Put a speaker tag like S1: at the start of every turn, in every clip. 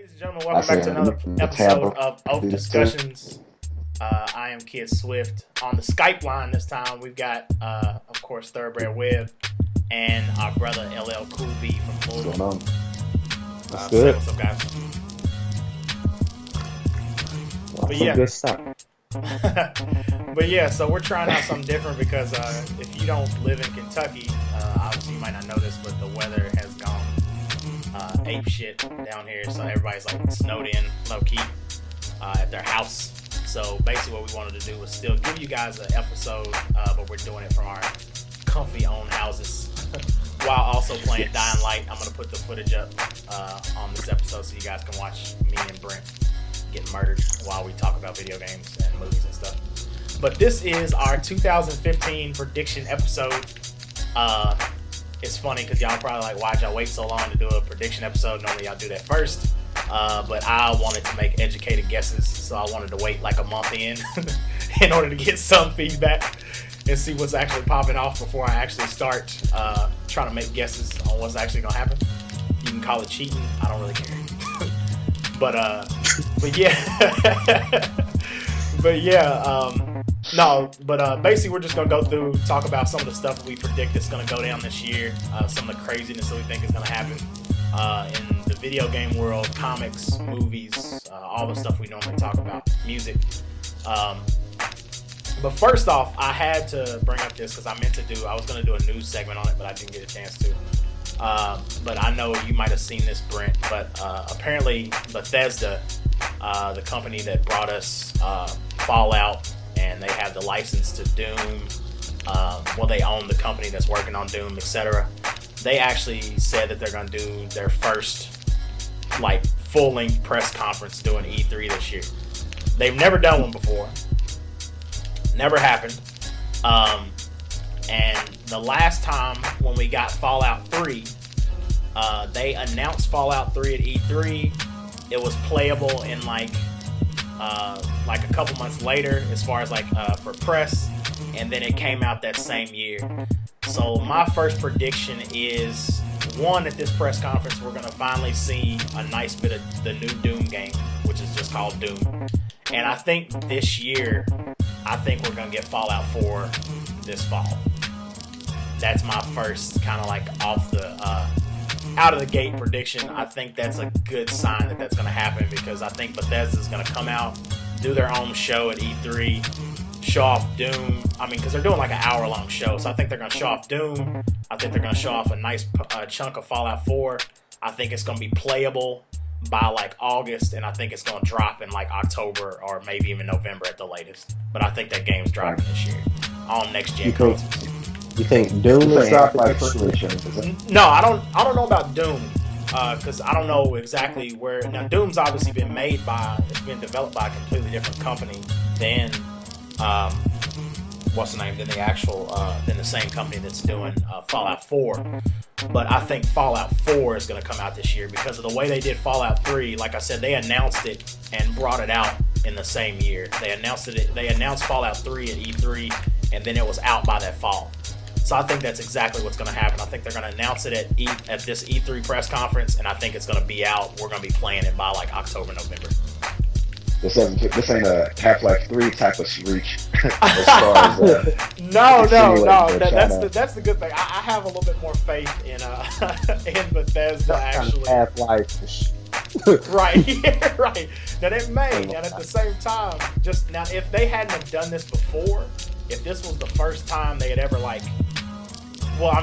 S1: Ladies and gentlemen, welcome back to another episode of OAF Discussions. I am Kid Swift. On the Skype line this time, we've got, of course, Thoroughbred Webb and our brother LL Cool B from Louisville.
S2: What's going on? What's good?
S1: What's up, guys?
S2: But yeah. Good stuff.
S1: But yeah, so we're trying out something different because if you don't live in Kentucky, obviously you might not know this, but the weather has gone ape shit down here. So everybody's like snowed in low key at their house. So basically what we wanted to do was still give you guys an episode, but we're doing it from our comfy own houses while also playing Dying Light. I'm going to put the footage up on this episode so you guys can watch me and Brent get murdered while we talk about video games and movies and stuff. But this is our 2015 prediction episode. It's funny because y'all probably like, why'd y'all wait so long to do a prediction episode? Normally y'all do that first. But I wanted to make educated guesses, so I wanted to wait like a month in order to get some feedback and see what's actually popping off before I actually start trying to make guesses on what's actually gonna happen. You can call it cheating. I don't really care. But basically we're just gonna go through, talk about some of the stuff that we predict that's gonna go down this year, some of the craziness that we think is gonna happen in the video game world, comics, movies, all the stuff we normally talk about, music. But first off, I had to bring up this because I was gonna do a news segment on it, but I didn't get a chance to. But I know you might have seen this, Brent, but apparently Bethesda, the company that brought us Fallout, and they have the license to Doom, they own the company that's working on Doom, etc. They actually said that they're going to do their first like full-length press conference doing E3 this year. They've never done one before. Never happened. And the last time when we got Fallout 3, they announced Fallout 3 at E3. It was playable in like a couple months later as far as for press, and then it came out that same year. So my first prediction is, one, at this press conference we're going to finally see a nice bit of the new Doom game, which is just called Doom. And I think this year, we're going to get Fallout 4 this fall. That's my first kind of like off the out of the gate prediction. I think that's a good sign that that's going to happen, because I think Bethesda's going to come out, do their own show at E3, show off Doom. I mean, because they're doing like an hour-long show, so I think they're going to show off Doom. I think they're going to show off a nice chunk of Fallout 4. I think it's going to be playable by like August, and I think it's going to drop in like October or maybe even November at the latest. But I think that game's dropping this year on next-gen consoles.
S2: You think Doom is dropping like Switch?
S1: No, I don't know about Doom, because I don't know exactly where. Now, Doom's obviously been it's been developed by a completely different company than than the same company that's doing Fallout 4. But I think Fallout 4 is going to come out this year because of the way they did Fallout 3. Like I said, they announced it and brought it out in the same year. They announced Fallout 3 at E3, and then it was out by that fall. So I think that's exactly what's going to happen. I think they're going to announce it at this E3 press conference, and I think it's going to be out. We're going to be playing it by like October, November.
S2: This ain't a Half-Life 3 type of reach. As far as,
S1: no. That's the good thing. I have a little bit more faith in Bethesda actually.
S2: Half-Life.
S1: Right, yeah, right. Now they may, and at the same time, just now, if they hadn't have done this before, if this was the first time they had ever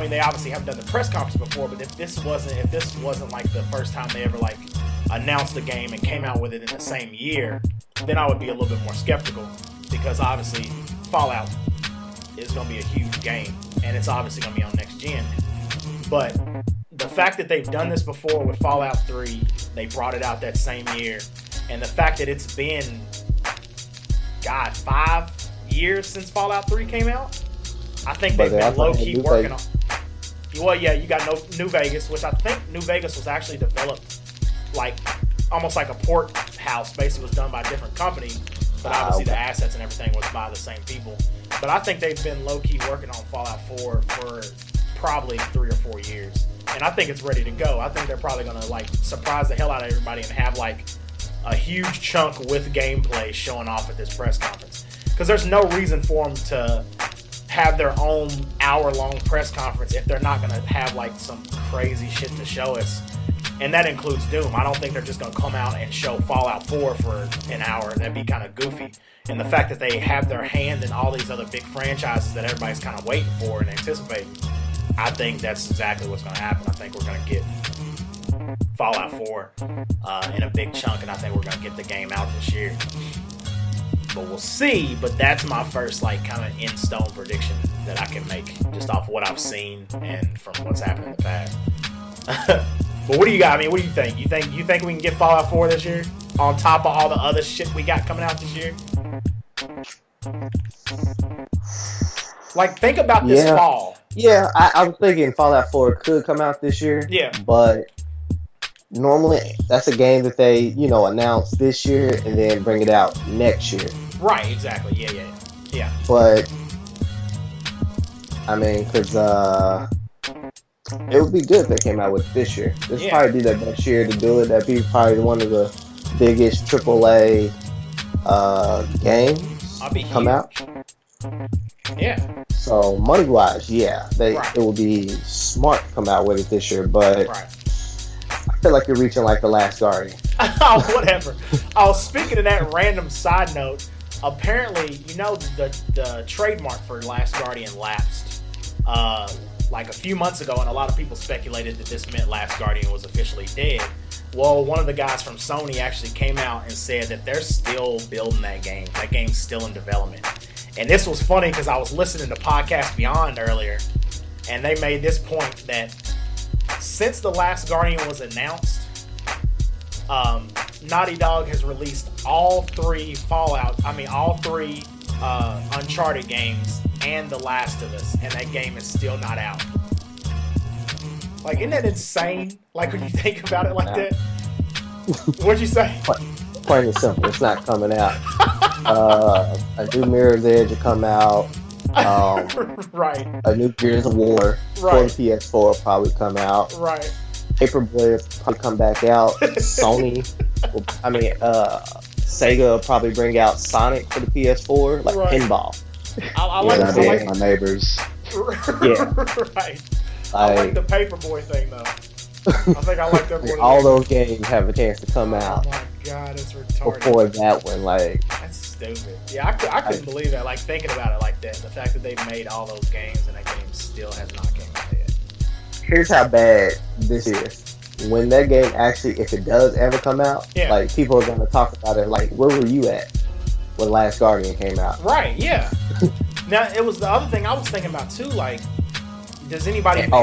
S1: they obviously haven't done the press conference before, but if this wasn't like the first time they ever like announced the game and came out with it in the same year, then I would be a little bit more skeptical, because obviously Fallout is going to be a huge game, and it's obviously going to be on next gen. But the fact that they've done this before with Fallout 3, they brought it out that same year, and the fact that it's been 5 years since Fallout 3 came out, I think they've been low-key working on. Well, yeah, you got New Vegas, which I think New Vegas was actually developed like almost like a port house. Basically, was done by a different company, but obviously the assets and everything was by the same people. But I think they've been low-key working on Fallout 4 for probably 3 or 4 years. and I think it's ready to go. I think they're probably gonna like surprise the hell out of everybody and have like a huge chunk with gameplay showing off at this press conference. Because there's no reason for them to have their own hour-long press conference if they're not gonna have like some crazy shit to show us. And that includes Doom. I don't think they're just going to come out and show Fallout 4 for an hour. That'd be kind of goofy. And the fact that they have their hand in all these other big franchises that everybody's kind of waiting for and anticipating, I think that's exactly what's going to happen. I think we're going to get Fallout 4 in a big chunk, and I think we're going to get the game out this year. But we'll see. But that's my first like kind of in-stone prediction that I can make just off what I've seen and from what's happened in the past. But what do you got? I mean, what do you think? You think we can get Fallout 4 this year? On top of all the other shit we got coming out this year? Like, think about this fall.
S3: Yeah, I was thinking Fallout 4 could come out this year.
S1: Yeah.
S3: But normally, that's a game that they, announce this year and then bring it out next year.
S1: Right, exactly. Yeah.
S3: But, I mean, because, it would be good if they came out with it this year. This would probably be their best year to do it. That'd be probably one of the biggest AAA games come out.
S1: Yeah.
S3: So money-wise, it would be smart to come out with it this year. But I feel like you're reaching like the Last Guardian.
S1: Oh, whatever. Speaking of that random side note, apparently, the trademark for Last Guardian lapsed. Like a few months ago, and a lot of people speculated that this meant Last Guardian was officially dead. Well, one of the guys from Sony actually came out and said that they're still building that game. That game's still in development. And this was funny because I was listening to Podcast Beyond earlier, and they made this point that since the Last Guardian was announced, Naughty Dog has released all three Uncharted games and The Last of Us, and that game is still not out. Like, isn't that insane? Like, when you think about it like that? What'd you say?
S3: Plain and simple, it's not coming out. A new Mirror's Edge will come out.
S1: Right.
S3: A new Gears of War for the PS4 will probably come out.
S1: Right.
S3: Paperboy will probably come back out. Sega will probably bring out Sonic for the PS4, like pinball.
S1: I like
S2: my neighbors.
S1: Yeah. Right. I like the Paperboy thing though. I think I like that one.
S3: All those games have a chance to come out.
S1: Oh my god, it's retarded.
S3: Before that one,
S1: that's stupid. Yeah, I couldn't believe that. Like thinking about it like that, the fact that they've made all those games and that game still has not came out yet.
S3: Here's how bad this is. When that game actually, if it does ever come out, like people are going to talk about it. Like, where were you at when Last Guardian came out?
S1: Right. Yeah. Now it was the other thing I was thinking about too. Like, does anybody?
S3: Can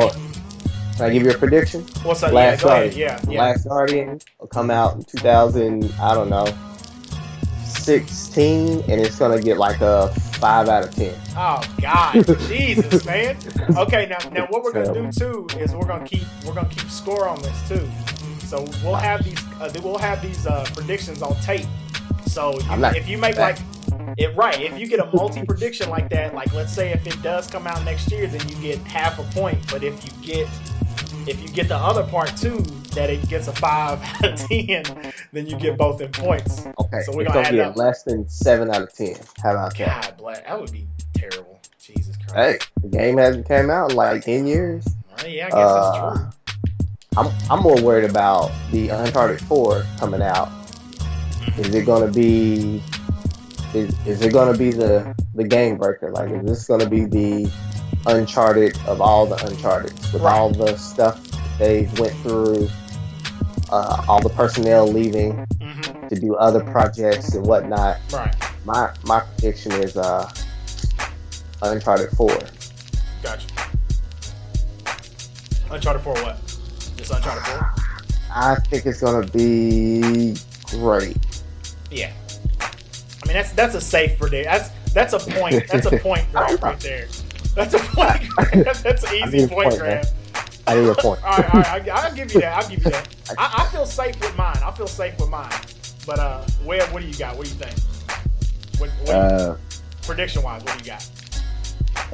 S3: I give you a prediction?
S1: What's up?
S3: Last Guardian.
S1: Yeah.
S3: Last Guardian will come out in 2016, and it's gonna get like a 5 out of 10.
S1: Oh God, Jesus, man. Okay, now what we're gonna do too is we're gonna keep score on this too. So we'll have these predictions on tape. So if you make if you get a multi prediction like that, like let's say if it does come out next year, then you get half a point. But if you get the other part too, that it gets a 5 out of 10, then you get both in points.
S3: Okay,
S1: so we're
S3: gonna get less than 7 out of 10. How about that?
S1: God bless. That would be terrible. Jesus Christ.
S3: Hey, the game hasn't came out in like 10 years.
S1: Yeah, I guess that's true.
S3: I'm more worried about the Uncharted 4 coming out. Is it gonna be the game breaker? Like, is this gonna be the Uncharted of all the Uncharted with all the stuff they went through, all the personnel leaving to do other projects and whatnot?
S1: Right.
S3: My prediction is Uncharted 4.
S1: Gotcha. Uncharted 4 what? Just Uncharted 4?
S3: I think it's gonna be great.
S1: Yeah. I mean that's a safe prediction. That's a point. That's a point grab right there. That's a point grab. That's an easy point grab.
S3: I need a point.
S1: All right. I'll give you that. I feel safe with mine. But Webb, what do you got? What do you think? What prediction wise, what do you got?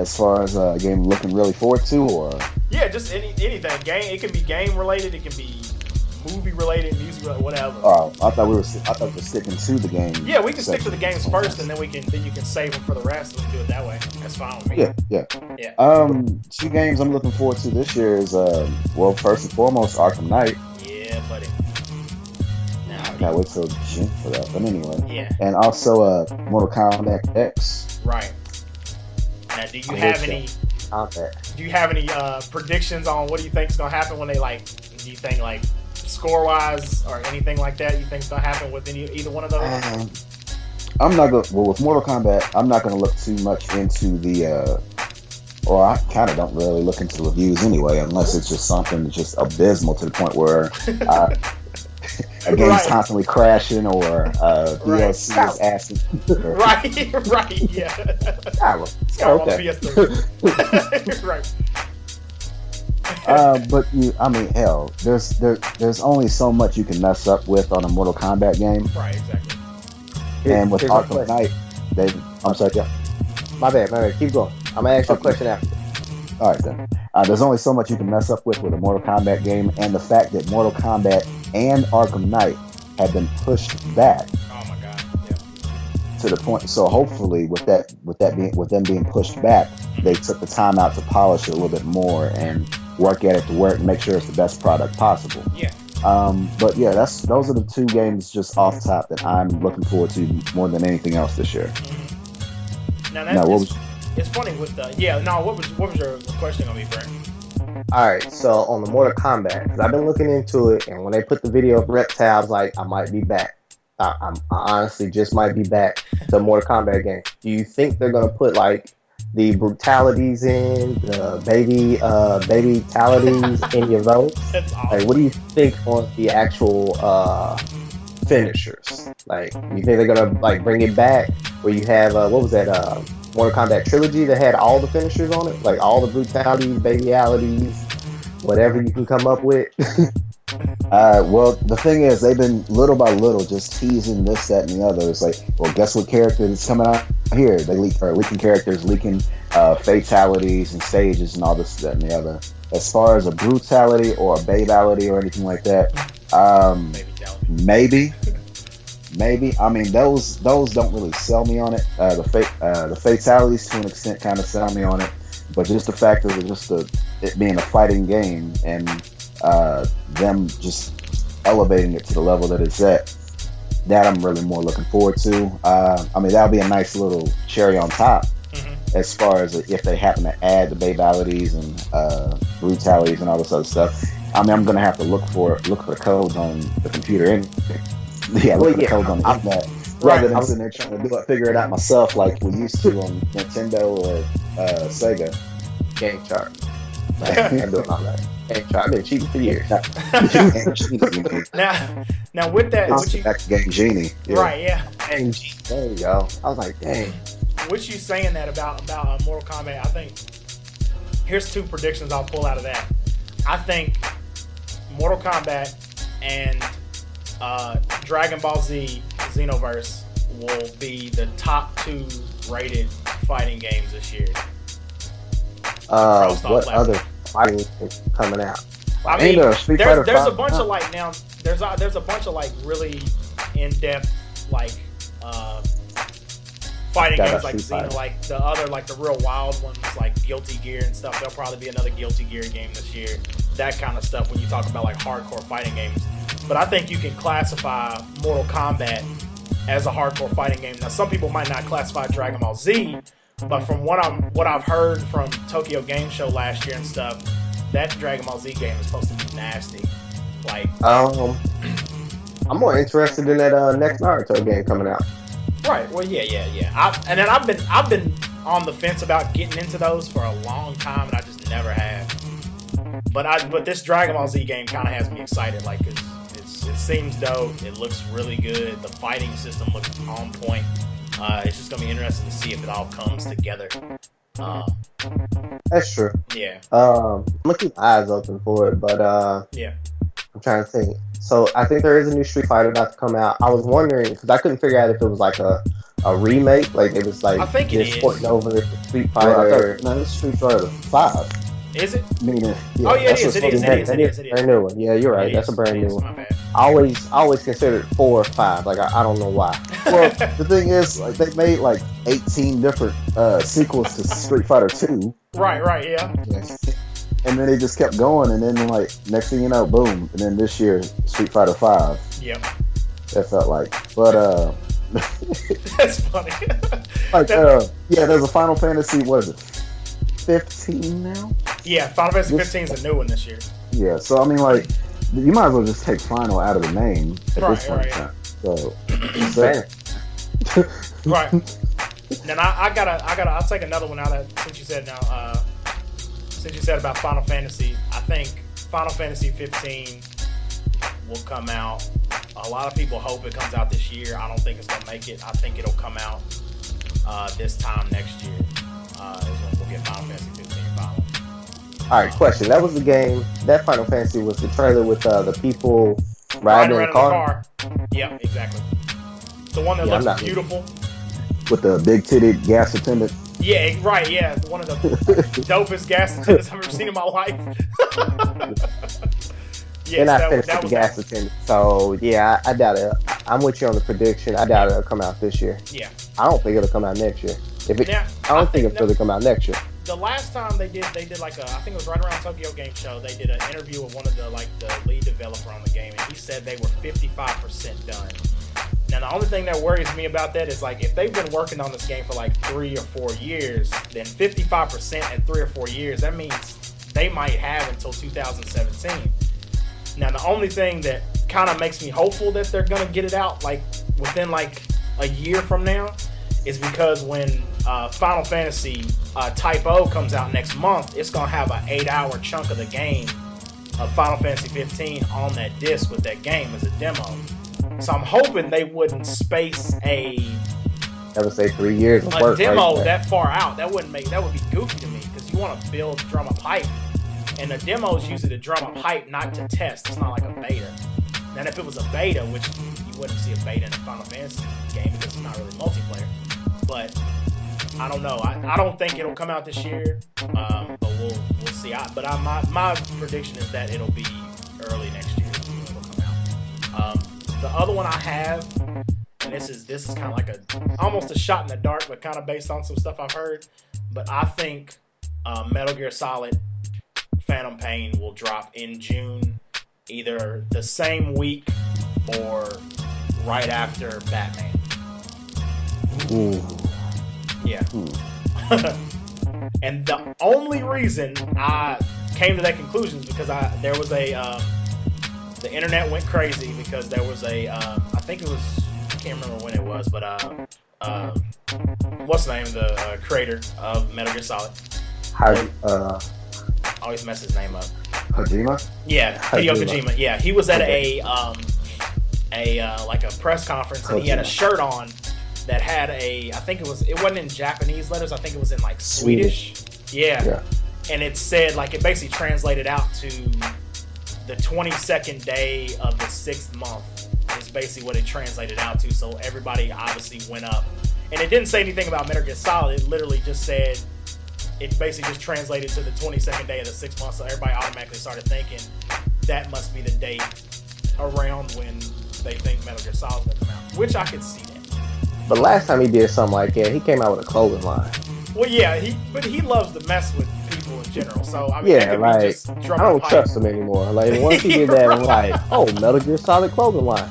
S2: As far as a game looking really forward to, or
S1: yeah, just anything. Game. It can be game related. It can be movie related, music related, whatever.
S2: Oh, I thought we were sticking to the game.
S1: Yeah, we can stick to the games first, and then you can save them for the rest, and we can do it that way. That's fine with me.
S2: Yeah.
S1: 2
S2: games I'm looking forward to this year is first and foremost, Arkham Knight.
S1: Yeah, buddy.
S2: I gotta wait till June for that. But anyway.
S1: Yeah.
S2: And also Mortal Kombat X.
S1: Right. Now, do you have any predictions on what do you think is gonna happen when they do you think score wise or anything like that you think is gonna happen with either one of those?
S2: I'm not going. Well, with Mortal Kombat, I'm not going to look too much into the. Or I kind of don't really look into reviews anyway, unless it's just something that's just abysmal to the point where a game's constantly crashing or DLC is asking.
S1: Right, yeah. It's on PS3. Right.
S2: But hell, there's only so much you can mess up with on a Mortal Kombat game.
S1: Right, exactly.
S2: And with Arkham Knight, I'm sorry, yeah.
S3: My bad. Keep going. I'm gonna ask you a question after.
S2: All right, then. There's only so much you can mess up with a Mortal Kombat game, and the fact that Mortal Kombat and Arkham Knight have been pushed back.
S1: Oh my god! Yeah.
S2: To the point. So hopefully, with them being pushed back, they took the time out to polish it a little bit more and work at it to and make sure it's the best product possible.
S1: Yeah.
S2: But yeah, those are the 2 games just off top that I'm looking forward to more than anything else this year.
S1: Mm-hmm. Now it's funny with what was your question gonna be, Brent?
S3: Alright, so on the Mortal Kombat, because I've been looking into it, and when they put the video of Reptiles, I might be back. I honestly just might be back to a Mortal Kombat game. Do you think they're gonna put the brutalities in, the baby-talities in your votes?
S1: That's awesome.
S3: What do you think on the actual finishers? You think they're gonna bring it back where you have what was that Mortal Kombat trilogy that had all the finishers on it, all the brutalities, babyalities, whatever you can come up with?
S2: Well, the thing is, they've been little by little just teasing this, that, and the other. It's well, guess what character is coming out here? They leaking characters, leaking fatalities and stages and all this, that, and the other. As far as a brutality or a babality or anything like that, maybe. Those don't really sell me on it. The fatalities to an extent kind of sell me on it, but just the fact of it being a fighting game and them just elevating it to the level that it's at, that I'm really more looking forward to. That'll be a nice little cherry on top. Mm-hmm. As far as if they happen to add the babalities and brutalities and all this other stuff. I'm gonna have to look for the codes on the computer and look for the codes on the internet rather than sitting there trying to figure it out myself like we used to on Nintendo or Sega.
S3: Game chart. I'm doing all that. Game chart. I've been cheating for years.
S1: Now with that,
S2: back to Game Genie.
S1: Yeah. Right? Yeah.
S3: Game Genie. There you go. I was like, dang.
S1: What you saying that about Mortal Kombat? I think here's 2 predictions I'll pull out of that. I think Mortal Kombat and Dragon Ball Z Xenoverse will be the top 2 rated fighting games this year.
S3: What other fighting is coming out?
S1: There's a bunch of there's a bunch of really in-depth fighting games like Xeno, the other the real wild ones like Guilty Gear and stuff. There'll probably be another Guilty Gear game this year. That kind of stuff when you talk about hardcore fighting games. But I think you can classify Mortal Kombat as a hardcore fighting game. Now some people might not classify Dragon Ball Z, but from what I've heard from Tokyo Game Show last year and stuff, that Dragon Ball Z game is supposed to be nasty.
S3: I'm more interested in that next Naruto game coming out.
S1: Right. Well, yeah. I've been on the fence about getting into those for a long time, and I just never have. But this Dragon Ball Z game kind of has me excited. It seems dope. It looks really good. The fighting system looks on point. It's just gonna be interesting to see if it all comes together.
S3: That's true.
S1: Yeah.
S3: I'm gonna keep my eyes open for it, but
S1: yeah.
S3: I'm trying to think. So I think there is a new Street Fighter about to come out. I was wondering because I couldn't figure out if it was like a remake, like it was like
S1: I think it is.
S3: porting over the Street
S2: Well,
S3: Fighter.
S2: no, this is Street Fighter 5.
S1: Is it?
S2: Meaning,
S1: Oh, yeah,
S2: that's
S1: it is.
S2: just
S1: It is.
S2: fucking-
S1: It is.
S3: Brand new one. Yeah, you're right. That's a brand new one.
S1: My bad.
S3: I always considered 4 or 5. Like I don't know why.
S2: Well, the thing is, like, they made like 18 different sequels to Street Fighter 2.
S1: Right, yeah.
S2: And then they just kept going, and then like next thing you know, boom! And then this year, Street Fighter 5.
S1: Yep.
S2: That felt like, but
S1: That's funny.
S2: like yeah, there's a Final Fantasy. What is it? 15 now?
S1: Yeah, Final Fantasy 15 is a new one this year.
S2: Yeah. So I mean, like, you might as well just take Final out of the name at this point in
S1: Right.
S2: time. So,
S1: Right. Then I'll take another one out of since you said about Final Fantasy. I think Final Fantasy 15 will come out. A lot of people hope it comes out this year. I don't think it's gonna make it. I think it'll come out this time next year. Is when we'll get Final Fantasy 15 final.
S3: All right, question. That was the game. That Final Fantasy was the trailer with the people riding in the car.
S1: Yeah, exactly. The one that looks beautiful.
S2: with the big titted gas attendant.
S1: Yeah, right. Yeah, one of the dopest gas attendants I've ever seen in my life.
S3: Yes, and I finished the gas attendant. So yeah, I doubt it. I'm with you on the prediction. I doubt it'll come out this year.
S1: Yeah.
S3: I don't think it'll come out next year. I don't think it'll really come out next year.
S1: The last time they did like I think it was right around Tokyo Game Show. They did an interview with one of the lead developer on the game, and he said they were 55% done. Now the only thing that worries me about that is like if they've been working on this game for like 3 or 4 years, then 55% in 3 or 4 years, that means they might have until 2017. Now the only thing that kind of makes me hopeful that they're gonna get it out like within like a year from now is because when Final Fantasy Type O comes out next month, it's gonna have an 8-hour chunk of the game of Final Fantasy 15 on that disc with that game as a demo. So I'm hoping they wouldn't space
S3: I would say 3 years of work
S1: demo
S3: right
S1: that far out. That would be goofy to me because you want to build drum up hype, and the demo is usually to drum up hype, not to test. It's not like a beta. And if it was a beta, which you wouldn't see a beta in a Final Fantasy game because it's not really multiplayer, but I don't know. I don't think it'll come out this year, but we'll see. My prediction is that it'll be early next year when it'll come out. The other one I have, and this is kind of like almost a shot in the dark, but kind of based on some stuff I've heard. But I think Metal Gear Solid Phantom Pain will drop in June, either the same week or right after Batman.
S2: Ooh.
S1: Yeah. And the only reason I came to that conclusion is because there was the internet went crazy because there was I think it was, I can't remember when it was, but what's the name of the creator of Metal Gear Solid?
S3: I
S1: always mess his name up.
S2: Kojima?
S1: Yeah, Hideo Kojima. Yeah, he was at a press conference and he had a shirt on that had it wasn't in Japanese letters, I think it was in like Swedish. Yeah. And it said like it basically translated out to the 22nd day of the 6th month is basically what it translated out to. So everybody obviously went up. And it didn't say anything about Metal Gear Solid. It literally just said, it basically just translated to the 22nd day of the 6th month. So everybody automatically started thinking that must be the date around when they think Metal Gear Solid's going to come out, which I could see that.
S3: But last time he did something like that, he came out with a clothing line.
S1: Well, yeah, he loves to mess with people in general. So I mean,
S3: yeah, like I don't trust him anymore. Like once he did that, I'm like, oh, Metal Gear Solid clothing line.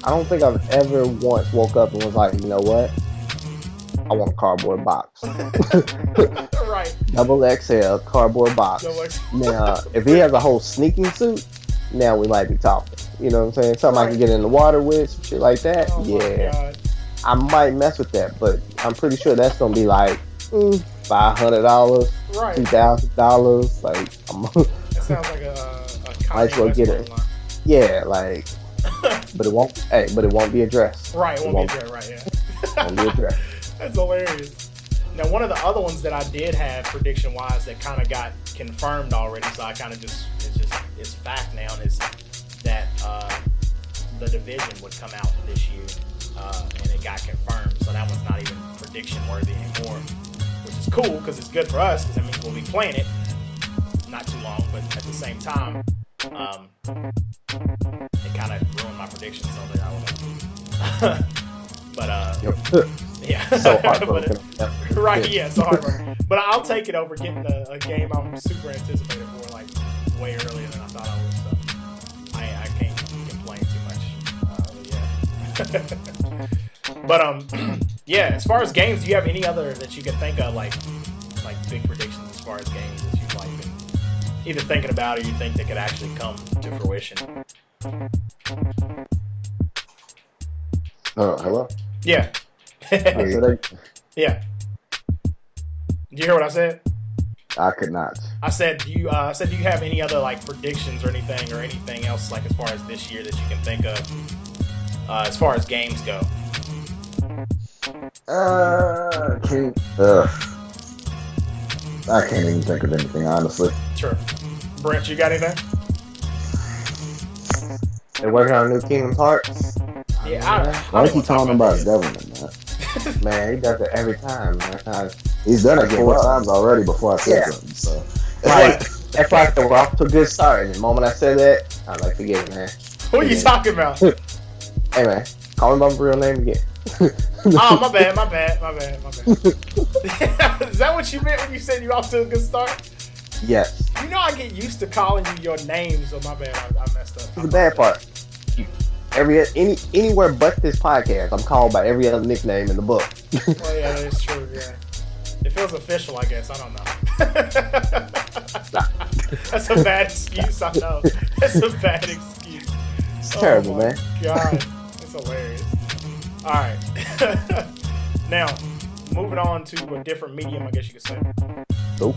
S3: I don't think I've ever once woke up and was like, you know what? I want a cardboard box.
S1: Right.
S3: Double XL cardboard box. Now, if he has a whole sneaking suit, now we might be talking. You know what I'm saying? Something I can get in the water with, some shit like that.
S1: Oh
S3: yeah. I might mess with that, but I'm pretty sure that's gonna be like $500,
S1: right.
S3: $2,000. Like,
S1: that sounds like a
S3: might as well get it.
S1: Line.
S3: Yeah, like, but it won't. Hey, but it won't be addressed.
S1: Right, it won't be addressed. Right, yeah.
S3: Won't be addressed.
S1: That's hilarious. Now, one of the other ones that I did have prediction-wise that kind of got confirmed already, so I kind of it's fact now, is that the division would come out this year, and it got confirmed. So that one's not even prediction worthy anymore, which is cool because it's good for us because that means we'll be playing it not too long. But at the same time, it kind of ruined my predictions so that I would. But yeah,
S3: So heartbroken.
S1: right, yeah, so heartbroken. But I'll take it over getting a game I'm super anticipated for, like way earlier than I thought I would. So I can't complain too much. Yeah. But yeah. As far as games, do you have any other that you can think of, like big predictions as far as games that you've like been either thinking about or you think that could actually come to fruition?
S2: Oh, hello.
S1: Yeah. Yeah. Did you hear what I said?
S2: I could not.
S1: I said, do you have any other like predictions or anything else like as far as this year that you can think of as far as games go?
S2: I can't even think of anything, honestly.
S1: Sure. Brent, you got anything?
S3: They're working on new Kingdom Hearts.
S1: Yeah,
S2: Why do you keep talking about his government, man?
S3: Man, he does it every time, man.
S2: He's done it 4 times already before I said something. So
S3: That's like we're off to a good start. And the moment I said that, I like forget it, man.
S1: Who are you talking about?
S3: Hey, man, call him by my real name again.
S1: Oh, my bad. Is that what you meant when you said you off to a good start?
S3: Yes.
S1: You know I get used to calling you your name, so my bad. I messed up.
S3: That's the bad part. Anywhere but this podcast, I'm called by every other nickname in the book.
S1: Well, yeah, that's true. Yeah, it feels official, I guess. I don't know. That's a bad excuse. I know. That's a bad excuse.
S3: It's terrible, man.
S1: God, it's hilarious. All right. Now, moving on to a different medium, I guess you could say.
S3: Nope.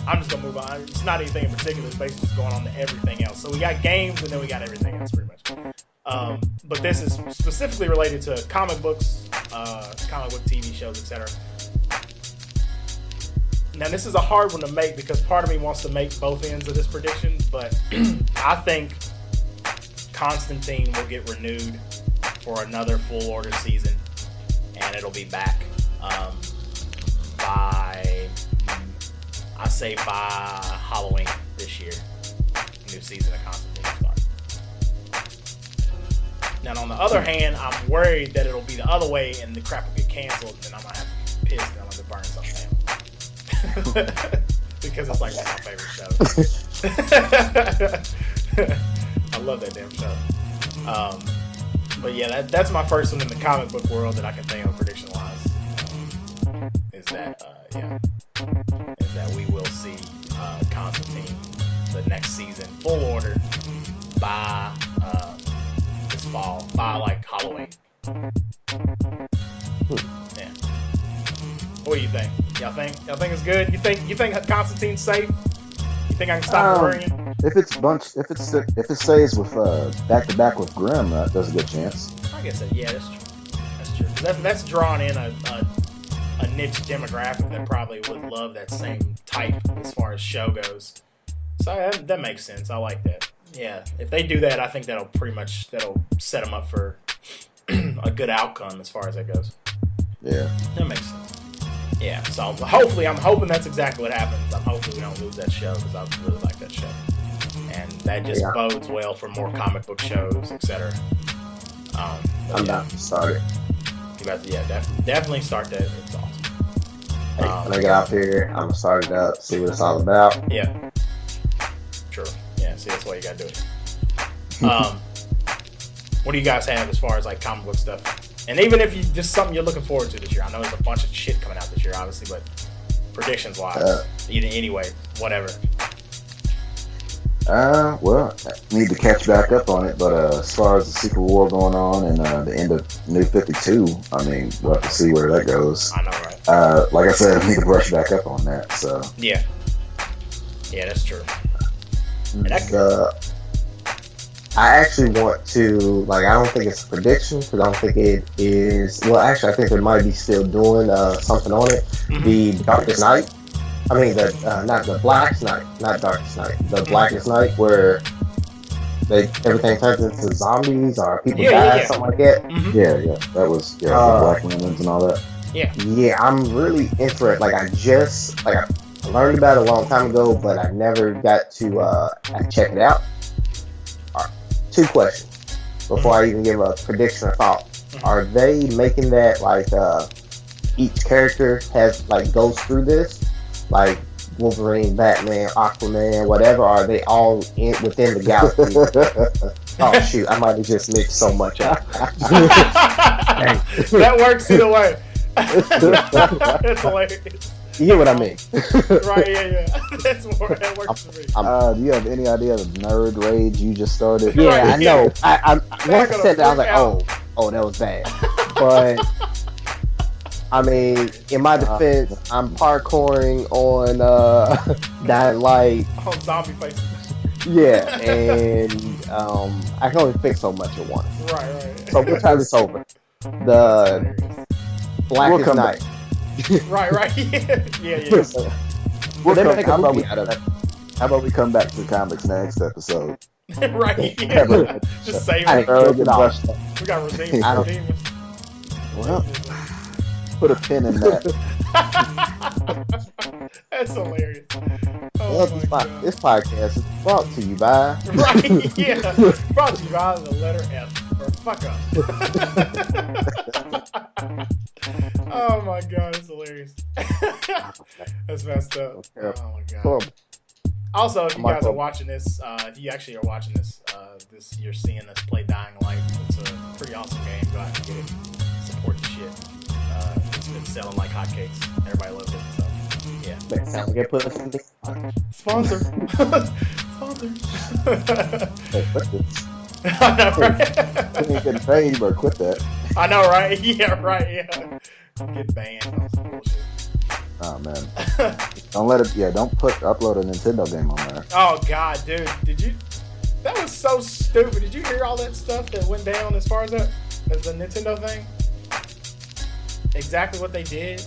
S1: I'm just gonna move on. It's not anything in particular. It's basically just going on to everything else. So we got games, and then we got everything else, pretty much. But this is specifically related to comic books, comic book TV shows, etc. Now, this is a hard one to make because part of me wants to make both ends of this prediction, but I think Constantine will get renewed for another full order season, and it'll be back by Halloween this year. New season of Constantine will start. Now, on the other hand, I'm worried that it'll be the other way and the crap will get canceled, and I'm going to have to be pissed and I'm going to burn something down. Because it's like one of my favorite shows. I love that damn show. But yeah, that's my first one in the comic book world that I can think of prediction-wise. Is that we will see Constantine the next season full order by this fall, by like Halloween. Yeah. What do you think? Y'all think it's good? You think Constantine's safe? You think I can stop worrying?
S2: If it stays with back to back with Grimm, there's a good chance.
S1: I guess that's true. That's drawing in a niche demographic that probably would love that same type as far as show goes. So that makes sense. I like that. Yeah, if they do that, I think that'll set them up for a good outcome as far as that goes.
S2: Yeah,
S1: that makes sense. Yeah, so hopefully, I'm hoping that's exactly what happens. I'm hoping we don't lose that show because I really like that show, and that just bodes well for more comic book shows, etc.
S3: I'm about to start it.
S1: You about to, definitely start that. It's awesome.
S3: When I get out here, I'm gonna start it up, see what it's all about.
S1: Yeah. True. Yeah. See, that's why you gotta do it. What do you guys have as far as like comic book stuff? And even if you just something you're looking forward to this year, I know there's a bunch of shit coming out this year, obviously, but predictions wise, anyway, whatever.
S2: Well, I need to catch back up on it, but as far as the Secret War going on and the end of New 52, I mean, we'll have to see where that goes.
S1: I know, right?
S2: Like I said, I need to brush back up on that. So
S1: yeah, that's true.
S3: I actually want to, I don't think it's a prediction because I don't think it is. Well, actually, I think they might be still doing something on it.
S1: Mm-hmm.
S3: The Darkest Night. I mean, not the Blackest Night, not Darkest Night, the Blackest Night, where everything turns into zombies or people die, something like that.
S1: Mm-hmm.
S2: Yeah, that was the Black Lemons and all that.
S3: Yeah, I'm really interested. Like I learned about it a long time ago, but I never got to check it out. All right, 2 questions before I even give a prediction or thought. Are they making that like each character has like goes through this, like Wolverine, Batman, Aquaman, whatever? Are they all within the galaxy? Oh shoot, I might have just mixed so much up.
S1: That works either way. It's hilarious.
S3: You get what I mean?
S1: Right? Yeah. That works for me.
S2: Do you have any idea of the nerd rage you just started?
S3: Yeah, right, I know. I once I said that, I was like, oh, that was bad. But I mean, in my defense, I'm parkouring on Dying Light.
S1: On zombie faces.
S3: Yeah, and I can only fix so much at once.
S1: Right.
S3: So what time is over? The Blackest Night.
S1: Right. Yeah.
S2: We'll how about we come back to the comics next episode?
S1: Right. Yeah. Just save it. We got redeemers.
S2: Well, put a pin in that.
S1: That's hilarious.
S3: This podcast is brought to you by.
S1: Right. Yeah. Brought to you by the letter F for fuck up. Oh my god, it's hilarious. That's messed up. Oh my god. Also, if you guys are watching this, if you actually are watching this, you're seeing us play Dying Light. It's a pretty awesome game. Go out and get it. Support the shit. It's been selling like hotcakes. Everybody loves it. So, yeah.
S3: That sounds like put us in this
S1: sponsor.
S2: I know, right? You ain't getting paid, but quit that.
S1: I know, right? Yeah, right. Yeah. Get banned on some bullshit.
S2: Oh man, don't upload a Nintendo game on there.
S1: Oh god, dude, that was so stupid. Did you hear all that stuff that went down as far as the Nintendo thing? Exactly what they did.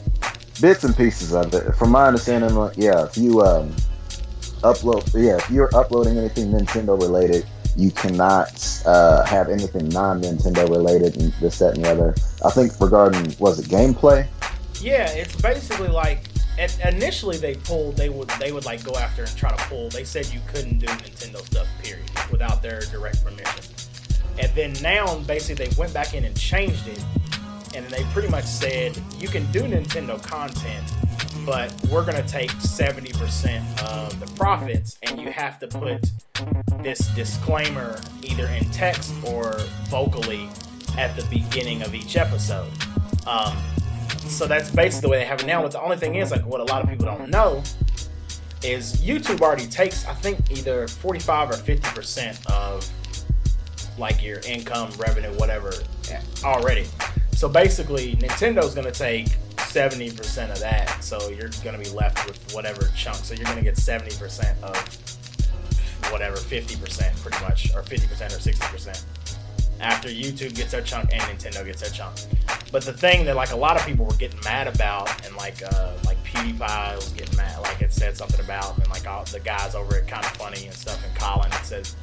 S2: Bits and pieces of it. From my understanding, if you're uploading anything Nintendo related, you cannot have anything non-Nintendo related and this, that, and the other. I think regarding, was it gameplay?
S1: Yeah, it's basically like initially they would like go after and try to pull. They said you couldn't do Nintendo stuff, period, without their direct permission. And then now basically they went back in and changed it, and they pretty much said you can do Nintendo content, but we're gonna take 70% of the profits, and you have to put this disclaimer either in text or vocally at the beginning of each episode. So that's basically the way they have it now. But the only thing is, like, what a lot of people don't know is YouTube already takes, I think, either 45 or 50% of like your income, revenue, whatever, already. So basically, Nintendo's going to take 70% of that. So you're going to be left with whatever chunk. So you're going to get 70% of whatever, 50% pretty much, or 50% or 60%. After YouTube gets their chunk and Nintendo gets their chunk. But the thing that like a lot of people were getting mad about, and like PewDiePie was getting mad, like it said something about, and like all the guys over at Kind of Funny and stuff, and Colin, it says,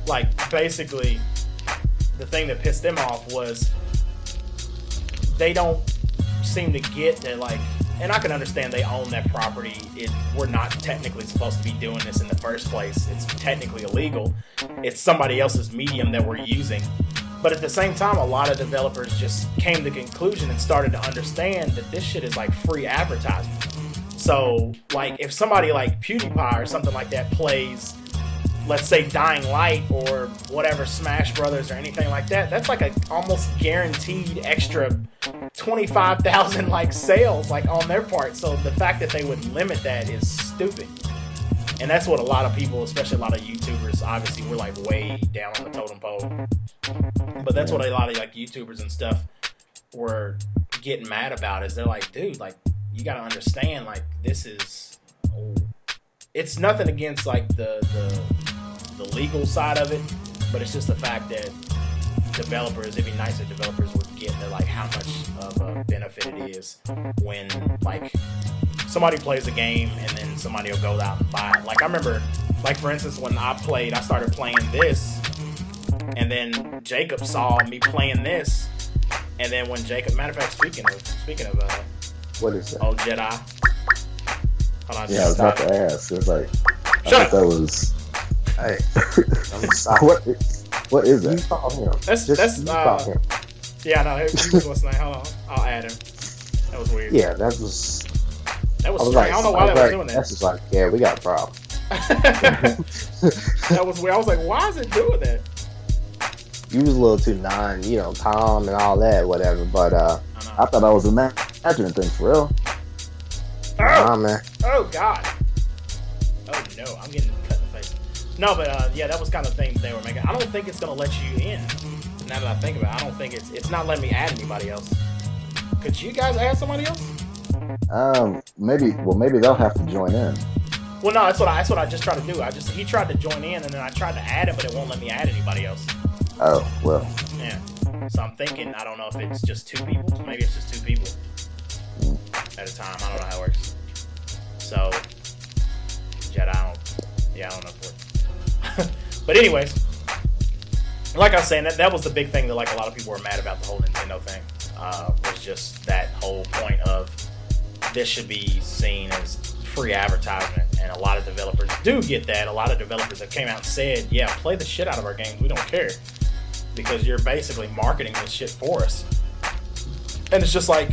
S1: like, basically the thing that pissed them off was they don't seem to get that, like, and I can understand they own that property. We're not technically supposed to be doing this in the first place. It's technically illegal. It's somebody else's medium that we're using. But at the same time, a lot of developers just came to the conclusion and started to understand that this shit is like free advertising. So, like, if somebody like PewDiePie or something like that plays, let's say, Dying Light or whatever, Smash Brothers or anything like that, that's like a almost guaranteed extra 25,000 like sales like on their part. So the fact that they would limit that is stupid. And that's what a lot of people, especially a lot of YouTubers, obviously we're like way down on the totem pole. But that's what a lot of like YouTubers and stuff were getting mad about, is they're like, dude, like, you gotta understand, like, this is, it's nothing against like the legal side of it, but it's just the fact that developers, it'd be nice if developers would get that, like, how much of a benefit it is when, like, somebody plays a game and then somebody will go out and buy it. Like I remember, like for instance, when I started playing this, and then Jacob saw me playing this, and then when Jacob, matter of fact, speaking of
S3: what is that?
S1: Oh, Jedi. Hold on,
S2: Yeah, I was about to ask. It was like,
S1: Shut
S2: I
S1: up.
S2: thought that was.
S3: Hey, I'm sorry.
S2: What is
S3: You
S2: that?
S3: call him.
S1: That's
S3: You call him.
S1: yeah, no, he was listening. Hold on, I'll add him. That was weird.
S3: Yeah, that was.
S1: That was
S3: I was
S1: strange.
S3: like,
S1: I don't know why that was doing
S3: That's
S1: that.
S3: just like, yeah, we got a problem.
S1: That was weird. I was like, why is it doing that?
S3: You was a little too calm and all that, whatever. But
S2: I thought I was imagining things for real.
S3: nah, man.
S1: Oh God. Oh no, I'm getting cut in the face. No, but yeah, that was kind of the thing they were making. I don't think it's gonna let you in. Now that I think about it, I don't think it's not letting me add anybody else. Could you guys add somebody else?
S2: Maybe they'll have to join in.
S1: Well, no, that's what I just tried to do. He tried to join in, and then I tried to add him, but it won't let me add anybody else.
S2: Oh, well.
S1: Yeah. So I'm thinking, I don't know if it's just 2 people. Maybe it's just 2 people at a time. I don't know how it works. So, Jedi, I don't know if it works. But anyways, like I was saying, that was the big thing that like a lot of people were mad about the whole Nintendo thing. Was just that whole point of this should be seen as free advertisement, and a lot of developers do get that. A lot of developers have came out and said, yeah, play the shit out of our games, we don't care, because you're basically marketing this shit for us. And it's just like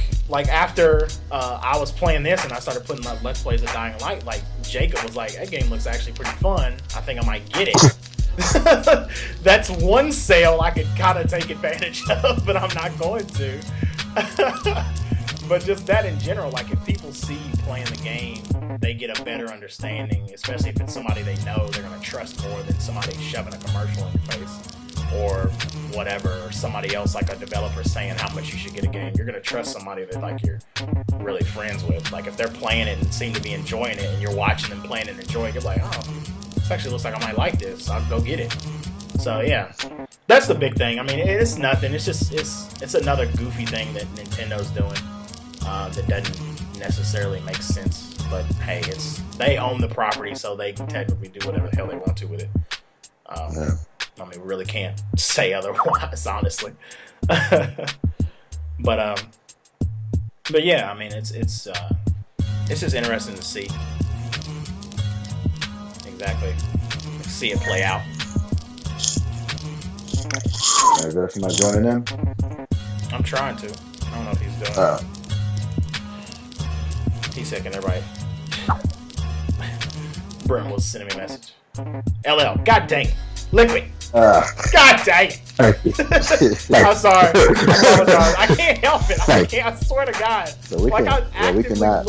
S1: after I was playing this and I started putting my Let's Plays of Dying Light, like Jacob was like, that game looks actually pretty fun, I think I might get it. That's one sale I could kind of take advantage of, but I'm not going to. But just that in general, like if people see you playing the game, they get a better understanding, especially if it's somebody they know, they're going to trust more than somebody shoving a commercial in your face or whatever, or somebody else like a developer saying how much you should get a game. You're going to trust somebody that like you're really friends with. Like if they're playing it and seem to be enjoying it and you're watching them playing it and enjoying it, you're like, oh, this actually looks like I might like this. I'll go get it. So yeah, that's the big thing. I mean, it's nothing. It's just it's another goofy thing that Nintendo's doing that doesn't necessarily make sense. But hey, they own the property, so they can technically do whatever the hell they want to with it.
S2: Yeah.
S1: I mean, we really can't say otherwise, honestly. But yeah, I mean, it's just interesting to see exactly see it play out.
S2: Is there somebody joining in?
S1: I'm trying to. I don't know if he's doing it. He's second, everybody. Brent was sending me a message. LL, god dang it. Liquid. God dang it. I'm sorry. I apologize. I can't help it. I swear to God.
S2: So we
S1: like
S2: can,
S1: I actively
S2: cannot.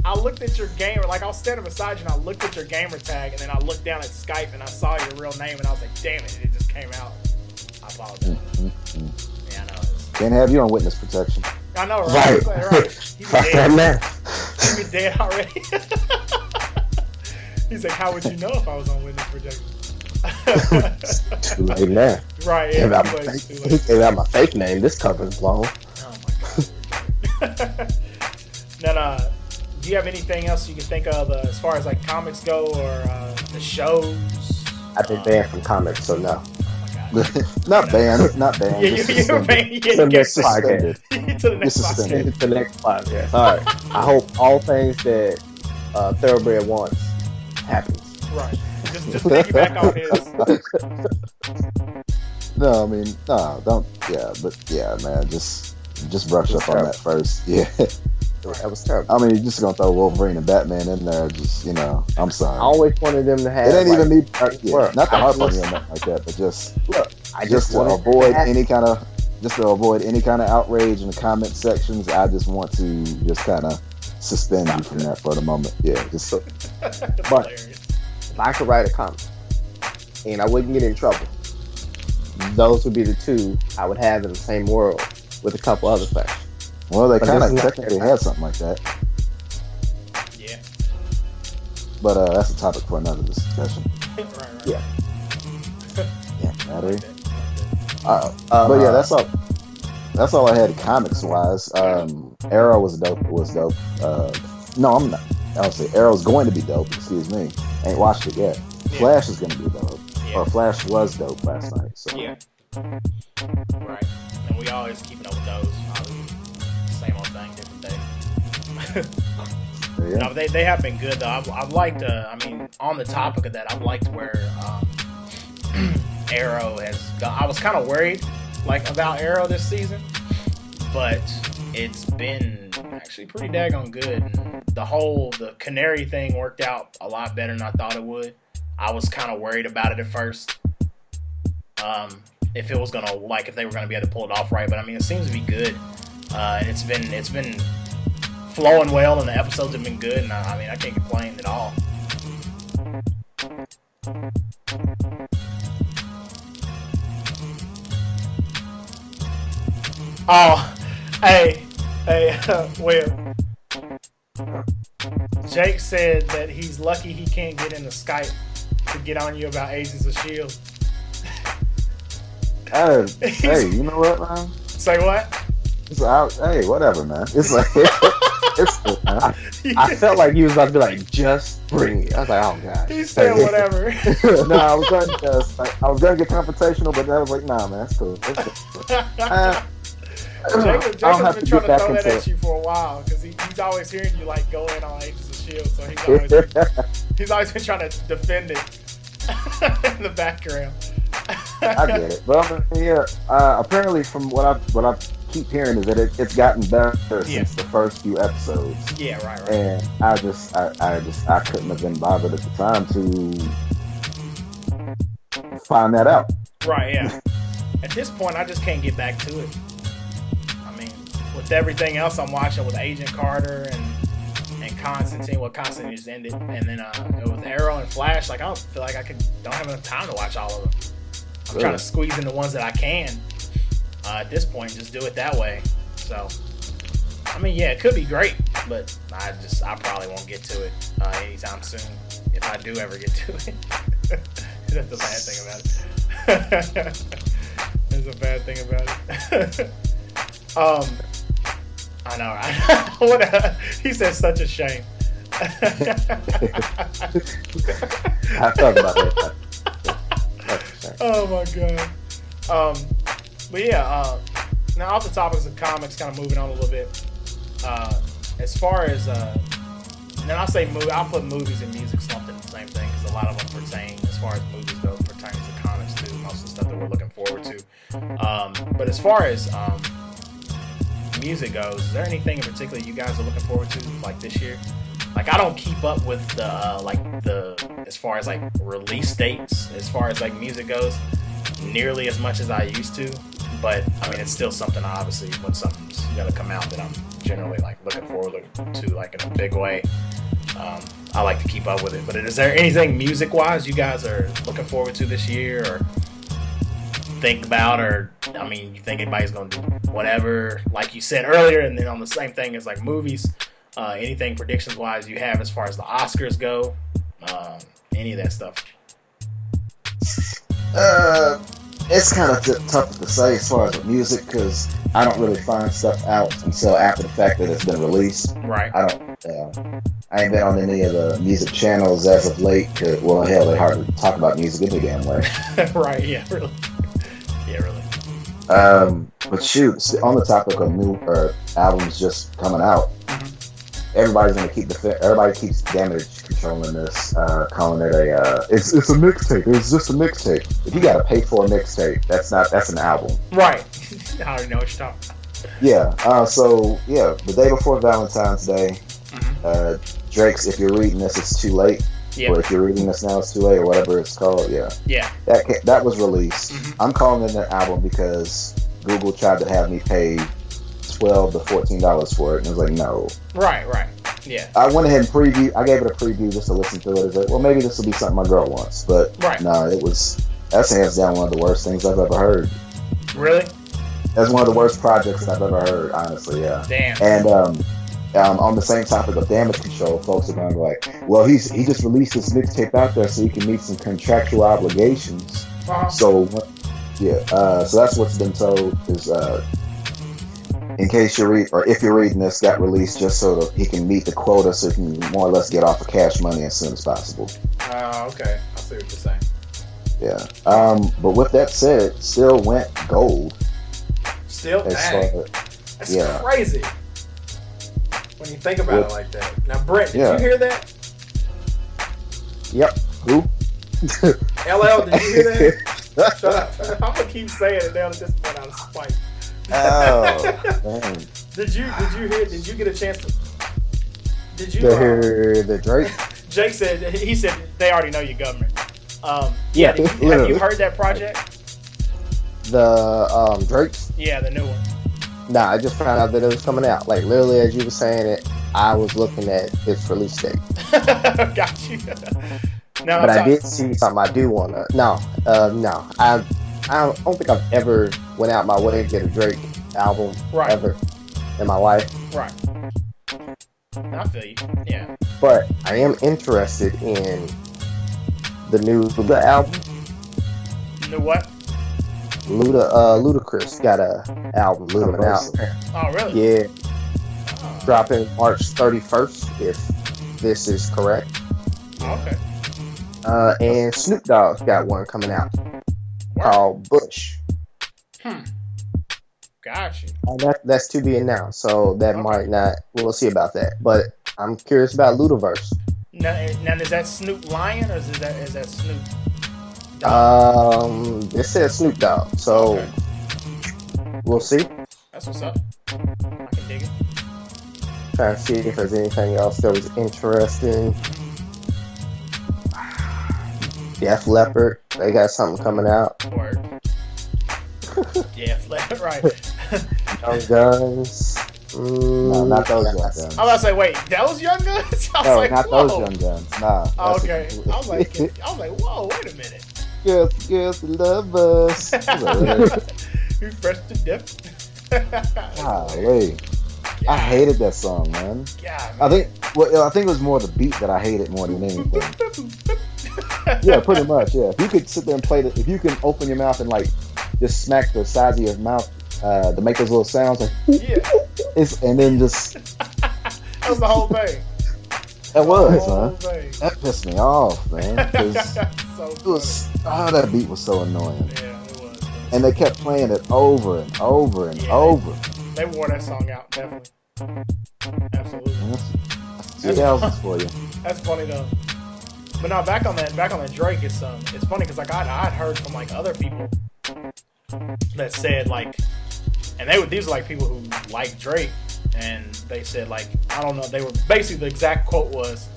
S1: I looked at your gamer, like I was standing beside you and I looked at your gamer tag and then I looked down at Skype and I saw your real name and I was like, damn it, it just came out. I apologize. Yeah, I know.
S2: Can't have you on witness protection.
S1: I know, right? Right. He'd be dead. He'd be dead already. He's like, how would you know if I was on witness protection?
S3: Too late now.
S1: Right, yeah.
S3: He gave out my fake name. This cover's blown.
S1: Oh my God. Now, do you have anything else you can think of as far as like comics go or the shows?
S3: I've been banned from comics, so no.
S2: Not banned.
S1: Yeah, you're banned. Yeah,
S3: To the next
S2: suspended.
S3: podcast.
S1: To the next
S2: Just suspended.
S1: podcast.
S3: To the next podcast. All right. I hope all things that Thoroughbred wants happens.
S1: Right. Just piggyback off his.
S2: No, I mean, no, don't. Yeah, but yeah, man, just brush up on that first. Yeah.
S3: That was terrible.
S2: I mean, you're just gonna throw Wolverine and Batman in there. Just, I'm sorry.
S3: I always wanted them to have.
S2: It ain't even me.
S3: Look,
S2: not to harp on you or nothing like that, but just to
S3: wanted
S2: avoid
S3: to have-
S2: any kind of outrage in the comment sections. I just want to just kind of suspend you from that for the moment. Yeah, just
S1: That's
S3: But-
S1: hilarious.
S3: if I could write a comic and I wouldn't get in trouble, those would be the two I would have in the same world with a couple other things.
S2: well, they
S3: But
S2: kind
S3: this
S2: of
S3: is not
S2: technically
S3: that.
S2: had something like that,
S1: Yeah.
S2: but that's a topic for another discussion.
S1: Right.
S3: Yeah.
S2: Yeah, Natalie.
S1: Right.
S2: But yeah, that's all I had comics wise. Arrow was dope. No, I'm not. I'll say Arrow's going to be dope. Excuse me. Ain't watched it yet.
S1: Yeah.
S2: Flash is going to be dope.
S1: Yeah.
S2: Or Flash was dope last night. So.
S1: Yeah. Right. And we always keeping up with those. Same old thing, different day.
S2: Yeah.
S1: No, they have been good though. I've liked. I mean, on the topic of that, I've liked where Arrow has gone. I was kind of worried, like, about Arrow this season, but it's been actually pretty daggone good. And the Canary thing worked out a lot better than I thought it would. I was kind of worried about it at first. If it was gonna, like, if they were gonna be able to pull it off right, but I mean, it seems to be good, and it's been flowing well, and the episodes have been good, and I mean, I can't complain at all. Oh, hey, Will. Jake said that he's lucky he can't get into Skype to get on you about Agents of S.H.I.E.L.D.
S2: Hey, you know what, man?
S1: Say what?
S2: Hey, whatever, man. It's like, it's cool, man.
S3: I felt like you was about to be like, just bring it. I was like, oh god.
S1: He said whatever.
S2: No, I was gonna get confrontational, but I was like, nah, man, it's cool.
S1: Jacob's been trying to throw that at you for a while because he's always hearing you like go in on Agents of S.H.I.E.L.D., so he's always been trying to defend it in the background.
S2: I get it, but I mean, yeah. Apparently, from what I keep hearing is that it's gotten better since the first few episodes.
S1: Yeah, right.
S2: And I couldn't have been bothered at the time to find that out.
S1: Right, yeah. At this point, I just can't get back to it. I mean, with everything else I'm watching with Agent Carter and Constantine, Constantine just ended, and then with Arrow and Flash, like I don't feel like don't have enough time to watch all of them. I'm trying to squeeze in the ones that I can. At this point, just do it that way. So, I mean, yeah, it could be great, but I probably won't get to it anytime soon. If I do ever get to it, that's the bad thing about it. That's a bad thing about it. I know, right? He said such a shame.
S2: I thought about it.
S1: Oh my god. But yeah, now off the topics of comics, kind of moving on a little bit. As far as then I'll say I'll put movies and music slumped in the same thing because a lot of them pertain, as far as movies go, pertains to comics too. Most of the stuff that we're looking forward to. But as far as music goes, is there anything in particular you guys are looking forward to, like this year? Like, I don't keep up with the as far as like release dates, as far as like music goes, nearly as much as I used to. But I mean, it's still something, obviously, when something's gonna come out that I'm generally like looking forward to, like, in a big way. I like to keep up with it. But is there anything music-wise you guys are looking forward to this year, or think about, or I mean, you think anybody's gonna do whatever, like you said earlier? And then on the same thing as like movies, anything predictions-wise you have as far as the Oscars go, any of that stuff?
S2: It's kind of tough to say as far as the music, because I don't really find stuff out until after the fact that it's been released.
S1: Right.
S2: I ain't been on any of the music channels as of late. Well, hell, they hardly talk about music any damn way.
S1: Right. Yeah. Really. Yeah. Really.
S2: But shoot, on the topic of new albums just coming out, everybody's gonna everybody keeps damage controlling this, calling it it's a mixtape. It's just a mixtape. If you gotta pay for a mixtape, that's an album.
S1: Right. I already know what you're talking about.
S2: Yeah. So yeah, the day before Valentine's Day, Drake's "If You're Reading This, It's Too Late," or "If You're Reading This Now, It's Too Late," or whatever it's called. Yeah. Yeah. That was released. I'm calling it an album because Google tried to have me pay $12 to $14 for it, and I was like, no.
S1: Right. Yeah.
S2: I went ahead and I gave it a preview just to listen to it. I was like, well, maybe this will be something my girl wants. But no, that's hands down one of the worst things I've ever heard.
S1: Really?
S2: That's one of the worst projects I've ever heard, honestly, yeah.
S1: Damn.
S2: And on the same topic of damage control, folks are going to be like, well, he just released this mixtape out there so he can meet some contractual obligations. So, so that's what's been told is in case you read, or if you're reading this, got released just so that he can meet the quota, so he can more or less get off of cash money as soon as possible.
S1: Okay. I see what you're saying.
S2: Yeah. But with that said, it still went gold.
S1: Still, dang. That's crazy when you think about it like that. Now, Brett, did you hear that?
S3: Yep. Who?
S1: LL, did you hear that? Shut up. I'm gonna keep saying it now. Just point out of spite.
S2: Oh, man.
S1: Did you hear? Did you get a chance to? Did you
S3: hear the Drake?
S1: Jake said he said they already know your government. Have you heard that project?
S3: The Drake's?
S1: Yeah, the new one.
S3: Nah, I just found out that it was coming out. Like literally, as you were saying it, I was looking at its release date.
S1: Got you. No,
S3: but I did see something I do want to. No. I don't think I've ever went out my way to get a Drake album ever in my life.
S1: Right. I feel you. Yeah.
S3: But I am interested in the new Luda album.
S1: The what?
S3: Ludacris got a album coming out.
S1: Oh, really?
S3: Yeah. Dropping March 31st, if this is correct.
S1: Okay.
S3: And Snoop Dogg's got one coming out called Bush.
S1: Got you.
S3: And that's to be announced, so that might not. We'll see about that. But I'm curious about Ludaverse.
S1: Now is that Snoop Lion or is that Snoop Dogg?
S3: It says Snoop Dogg, so we'll see.
S1: That's what's up. I can dig it.
S3: Trying to see if there's anything else that was interesting. Def Leppard, they got something coming out.
S1: Word. Def Leppard, right.
S3: Young Guns.
S2: No, not those Young Guns.
S1: I was about to say, wait, that was Young Guns?
S2: No, not those Young Guns. Nah.
S1: Oh, okay. I was like, whoa, wait a minute.
S2: Girls love us.
S1: You fresh to death.
S2: Golly. I hated that song, man.
S1: God,
S2: I think it was more the beat that I hated more than anything. Yeah, pretty much. Yeah, if you could sit there and play it, if you can open your mouth and like just smack the sides of your mouth to make those little sounds, like, and then just
S1: that was the whole thing.
S2: That was, man. That pissed me off, man. That beat was so annoying.
S1: Yeah, it was.
S2: And they kept playing it over and over and over.
S1: They wore that song out, definitely. Absolutely.
S2: That's 2000s for you.
S1: That's funny though. But no, back on that Drake, it's funny because like I'd heard from like other people that said like, and these were like people who like Drake, and they said like, I don't know, they were basically, the exact quote was,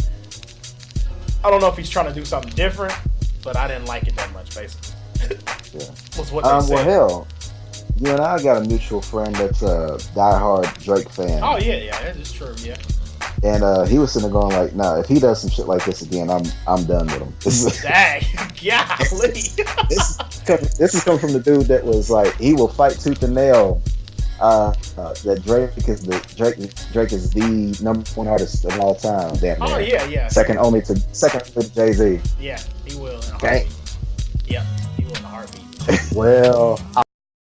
S1: I don't know if he's trying to do something different, but I didn't like it that much, basically.
S2: Yeah.
S1: Was what they said.
S2: Well, hell, you and I got a mutual friend that's a diehard Drake fan.
S1: Oh yeah, that is true, yeah.
S2: And he was sitting there going like, "Nah, if he does some shit like this again, I'm done with him."
S1: Dang, golly.
S2: This is coming from the dude that was like, he will fight tooth and nail. That Drake is the number one artist of all time. Damn.
S1: Oh yeah.
S2: Second only to Jay-Z.
S1: Yeah, he will in a heartbeat. Yep, he will in a heartbeat.
S3: Well,